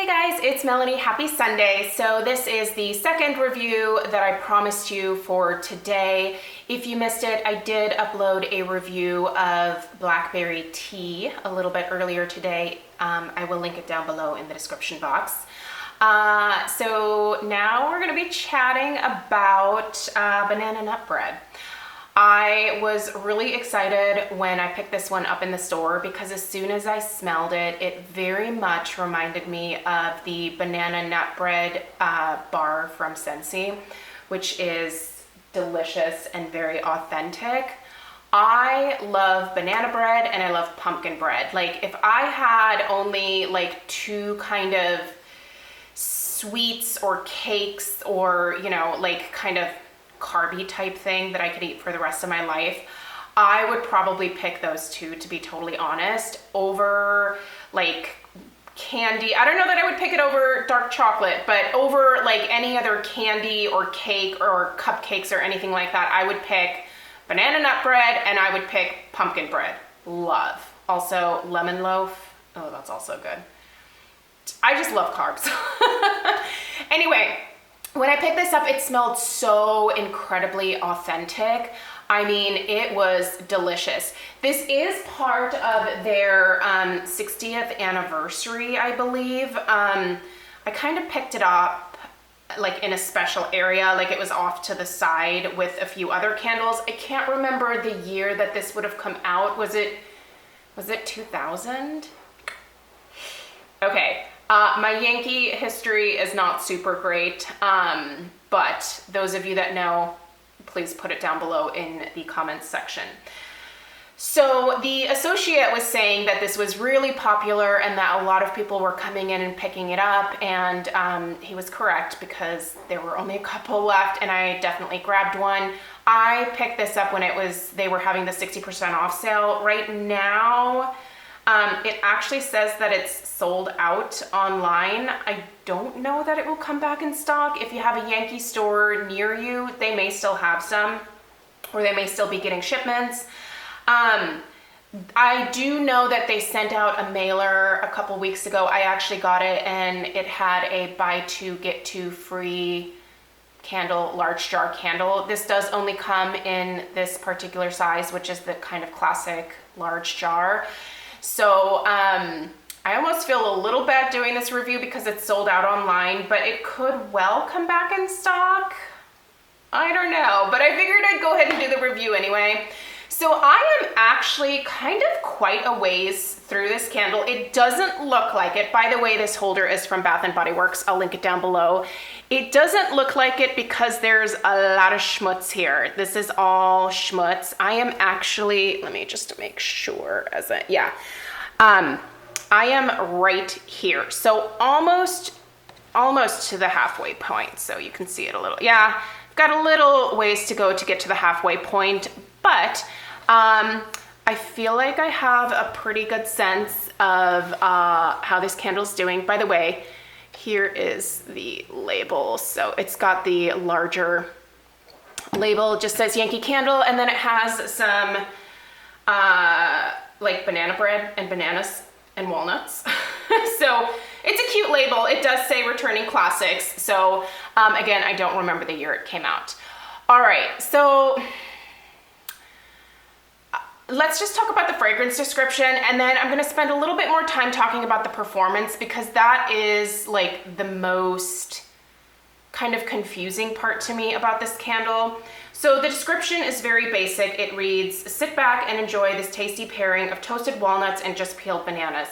Hey guys, it's Melanie. Happy Sunday. So this is the second review that I promised you for today. If you missed it, I did upload a review of blackberry tea a little bit earlier today. I will link it down below in the description box. So now we're going to be chatting about banana nut bread. I was really excited when I picked this one up in the store because as soon as I smelled it, it very much reminded me of the banana nut bread bar from Scentsy, which is delicious and very authentic. I love banana bread and I love pumpkin bread. Like if I had only like two kind of sweets or cakes or, you know, like kind of carby type thing that I could eat for the rest of my life, I would probably pick those two, to be totally honest, over like candy. I don't know that I would pick it over dark chocolate, but over like any other candy or cake or cupcakes or anything like that, I would pick banana nut bread and I would pick pumpkin bread. Love. Also lemon loaf. Oh, that's also good. I just love carbs. Anyway, when I picked this up, it smelled so incredibly authentic. I mean, it was delicious. This is part of their 60th anniversary, I believe. I kind of picked it up like in a special area, like it was off to the side with a few other candles. I can't remember the year that this would have come out. Was it 2000? Okay. My Yankee history is not super great, but those of you that know, please put it down below in the comments section. So the associate was saying that this was really popular and that a lot of people were coming in and picking it up, and he was correct because there were only a couple left and I definitely grabbed one. I picked this up when they were having the 60% off sale. Right now, it actually says that it's sold out online. I don't know that it will come back in stock. If you have a Yankee store near you, they may still have some, or they may still be getting shipments. I do know that they sent out a mailer a couple weeks ago. I actually got it and it had a buy two, get two free candle, large jar candle. This does only come in this particular size, which is the kind of classic large jar. So I almost feel a little bad doing this review because it's sold out online, but it could well come back in stock. I don't know, but I figured I'd go ahead and do the review anyway. So I am actually kind of quite a ways through this candle. It doesn't look like it. By the way, this holder is from Bath & Body Works. I'll link it down below. It doesn't look like it because there's a lot of schmutz here. This is all schmutz. I am actually, let me just make sure I am right here. So almost to the halfway point. So you can see it a little. Yeah, I've got a little ways to go to get to the halfway point, but I feel like I have a pretty good sense of how this candle's doing. By the way, here is the label. So it's got the larger label, just says Yankee Candle, and then it has some like banana bread and bananas and walnuts. So it's a cute label. It does say returning classics. So again, I don't remember the year it came out. All right, so let's just talk about the fragrance description, and then I'm gonna spend a little bit more time talking about the performance because that is like the most kind of confusing part to me about this candle. So the description is very basic. It reads, sit back and enjoy this tasty pairing of toasted walnuts and just peeled bananas.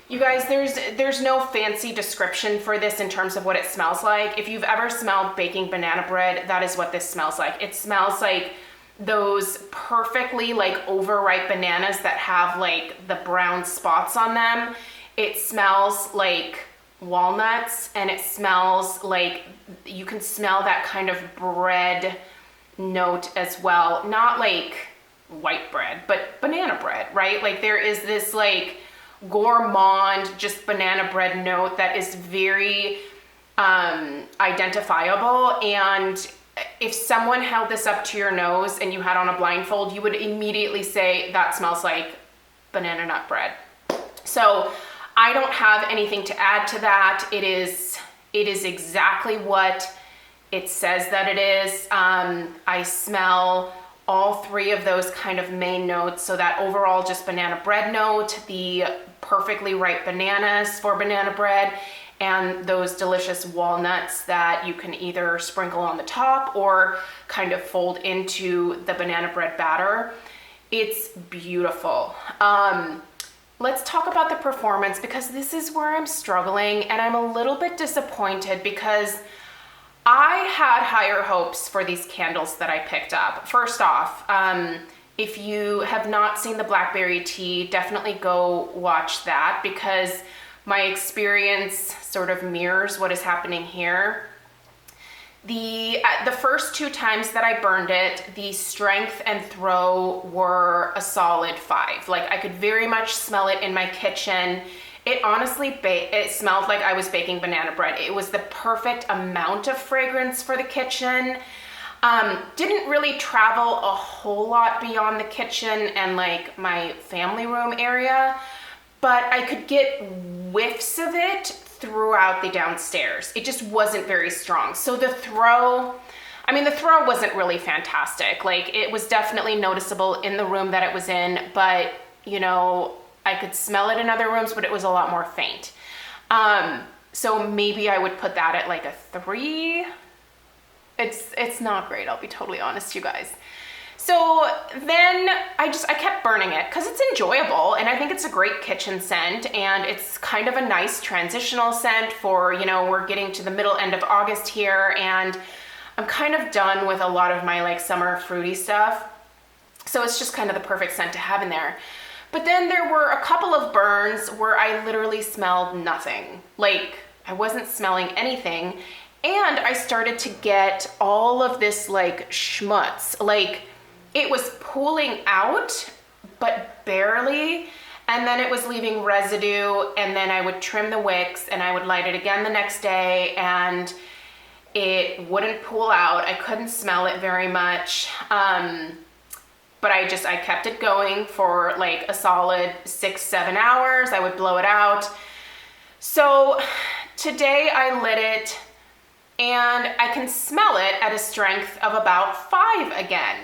You guys, there's no fancy description for this in terms of what it smells like. If you've ever smelled baking banana bread, that is what this smells like. It smells like those perfectly like overripe bananas that have like the brown spots on them. It smells like walnuts, and it smells like you can smell that kind of bread note as well. Not like white bread, but banana bread, right? Like there is this like gourmand, just banana bread note that is very identifiable. And if someone held this up to your nose and you had on a blindfold, you would immediately say that smells like banana nut bread. So I don't have anything to add to that. It is exactly what it says that it is. I smell all three of those kind of main notes. So that overall just banana bread note, the perfectly ripe bananas for banana bread, and those delicious walnuts that you can either sprinkle on the top or kind of fold into the banana bread batter. It's beautiful. Let's talk about the performance, because this is where I'm struggling and I'm a little bit disappointed because I had higher hopes for these candles that I picked up. First off, if you have not seen the blackberry tea, definitely go watch that, because my experience sort of mirrors what is happening here. The first 2 times that I burned it, the strength and throw were a solid 5. Like, I could very much smell it in my kitchen. It honestly, it smelled like I was baking banana bread. It was the perfect amount of fragrance for the kitchen. Didn't really travel a whole lot beyond the kitchen and like my family room area, but I could get whiffs of it throughout the downstairs. It just wasn't very strong. So the throw wasn't really fantastic. Like, it was definitely noticeable in the room that it was in, but you know, I could smell it in other rooms, but it was a lot more faint. So maybe I would put that at like a 3. It's not great, I'll be totally honest, you guys. So then I kept burning it because it's enjoyable and I think it's a great kitchen scent, and it's kind of a nice transitional scent for, you know, we're getting to the middle end of August here and I'm kind of done with a lot of my like summer fruity stuff. So it's just kind of the perfect scent to have in there. But then there were a couple of burns where I literally smelled nothing. Like, I wasn't smelling anything, and I started to get all of this like schmutz. Like, it was pooling out, but barely, and then it was leaving residue, and then I would trim the wicks and I would light it again the next day and it wouldn't pool out. I couldn't smell it very much. But I kept it going for like a solid 6-7 hours. I would blow it out. So today I lit it and I can smell it at a strength of about 5 again.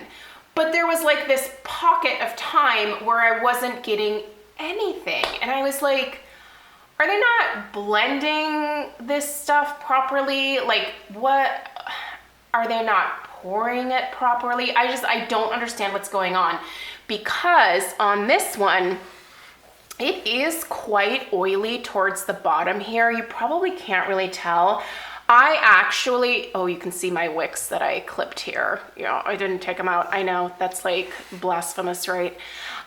But there was like this pocket of time where I wasn't getting anything. And I was like, are they not blending this stuff properly? Like, what? Are they not pouring it properly? I don't understand what's going on, because on this one, it is quite oily towards the bottom here. You probably can't really tell. You can see my wicks that I clipped here. Yeah, I didn't take them out. I know, that's like blasphemous, right?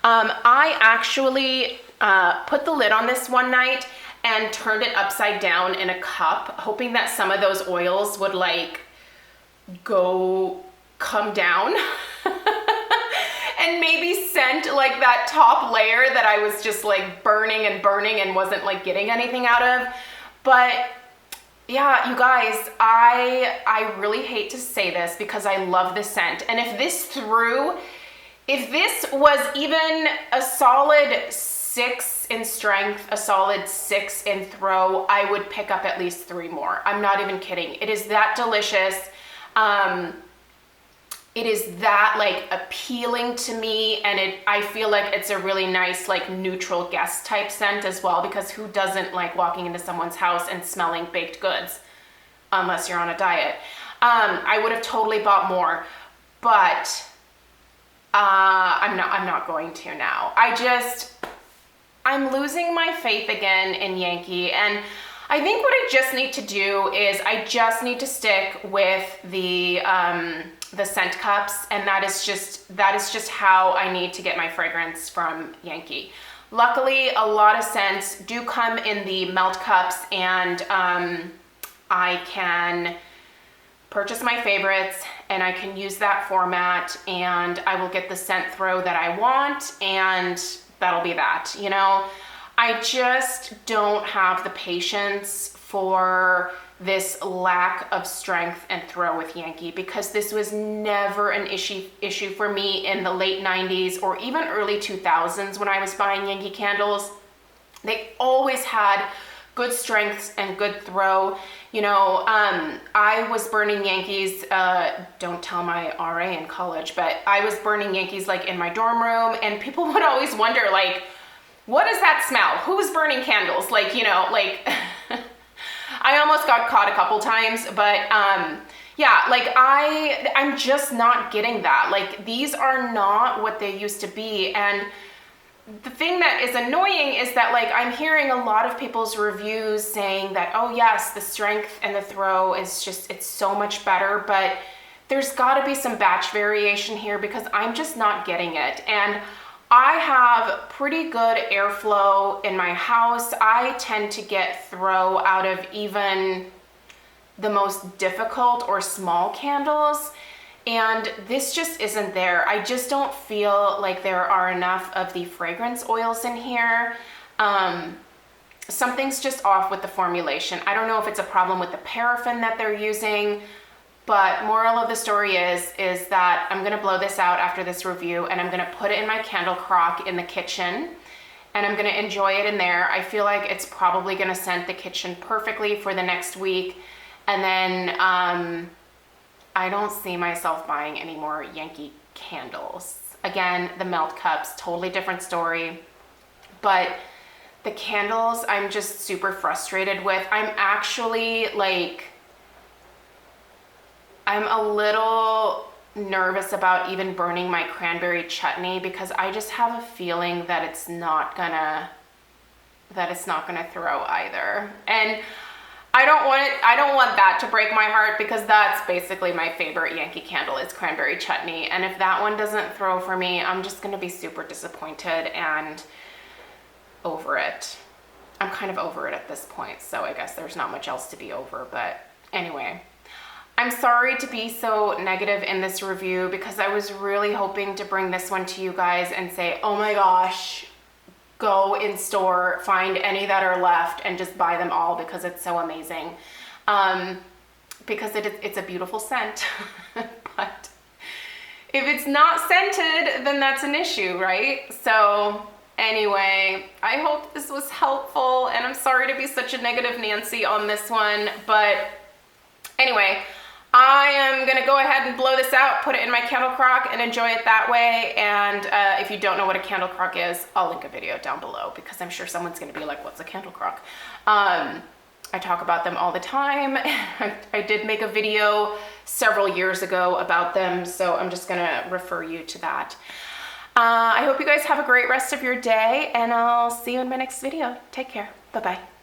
I actually put the lid on this one night and turned it upside down in a cup, hoping that some of those oils would like come down and maybe scent like that top layer that I was just like burning and wasn't like getting anything out of. But yeah, you guys, I really hate to say this because I love the scent. And if this was even a solid 6 in strength, a solid 6 in throw, I would pick up at least 3 more. I'm not even kidding. It is that delicious. It is that like appealing to me, and I feel like it's a really nice like neutral guest type scent as well, because who doesn't like walking into someone's house and smelling baked goods, unless you're on a diet. I would have totally bought more, but I'm not going to now. I'm losing my faith again in Yankee, and I think what I just need to do is I just need to stick with the scent cups, and that is just how I need to get my fragrance from Yankee. Luckily, a lot of scents do come in the melt cups, and I can purchase my favorites and I can use that format, and I will get the scent throw that I want, and that'll be that, you know? I just don't have the patience for this lack of strength and throw with Yankee, because this was never an issue for me in the late 90s or even early 2000s when I was buying Yankee candles. They always had good strengths and good throw. You know, I was burning Yankees, don't tell my RA in college, but I was burning Yankees like in my dorm room, and people would always wonder, like, what is that smell? Who's burning candles? Like, you know, like, I almost got caught a couple times, but yeah, like I'm just not getting that. Like, these are not what they used to be. And the thing that is annoying is that, like, I'm hearing a lot of people's reviews saying that, oh yes, the strength and the throw is just, it's so much better, but there's got to be some batch variation here because I'm just not getting it. And I have pretty good airflow in my house. I tend to get throw out of even the most difficult or small candles, and this just isn't there. I just don't feel like there are enough of the fragrance oils in here. Something's just off with the formulation. I don't know if it's a problem with the paraffin that they're using, but moral of the story is that I'm gonna blow this out after this review, and I'm gonna put it in my candle crock in the kitchen, and I'm gonna enjoy it in there. I feel like it's probably gonna scent the kitchen perfectly for the next week. And then I don't see myself buying any more Yankee candles. Again, the melt cups, totally different story. But the candles, I'm just super frustrated with. I'm actually like, I'm a little nervous about even burning my cranberry chutney because I just have a feeling that it's not gonna throw either. And I don't want that to break my heart because that's basically my favorite Yankee candle is cranberry chutney. And if that one doesn't throw for me, I'm just gonna be super disappointed and over it. I'm kind of over it at this point, so I guess there's not much else to be over. But anyway, I'm sorry to be so negative in this review because I was really hoping to bring this one to you guys and say, oh my gosh, go in store, find any that are left and just buy them all because it's so amazing. Because it's a beautiful scent. But if it's not scented, then that's an issue, right? So anyway, I hope this was helpful, and I'm sorry to be such a negative Nancy on this one, but anyway, I am gonna go ahead and blow this out, put it in my candle crock, and enjoy it that way. And if you don't know what a candle crock is, I'll link a video down below because I'm sure someone's gonna be like, what's a candle crock? I talk about them all the time. I did make a video several years ago about them, so I'm just gonna refer you to that. I hope you guys have a great rest of your day, and I'll see you in my next video. Take care. Bye-bye.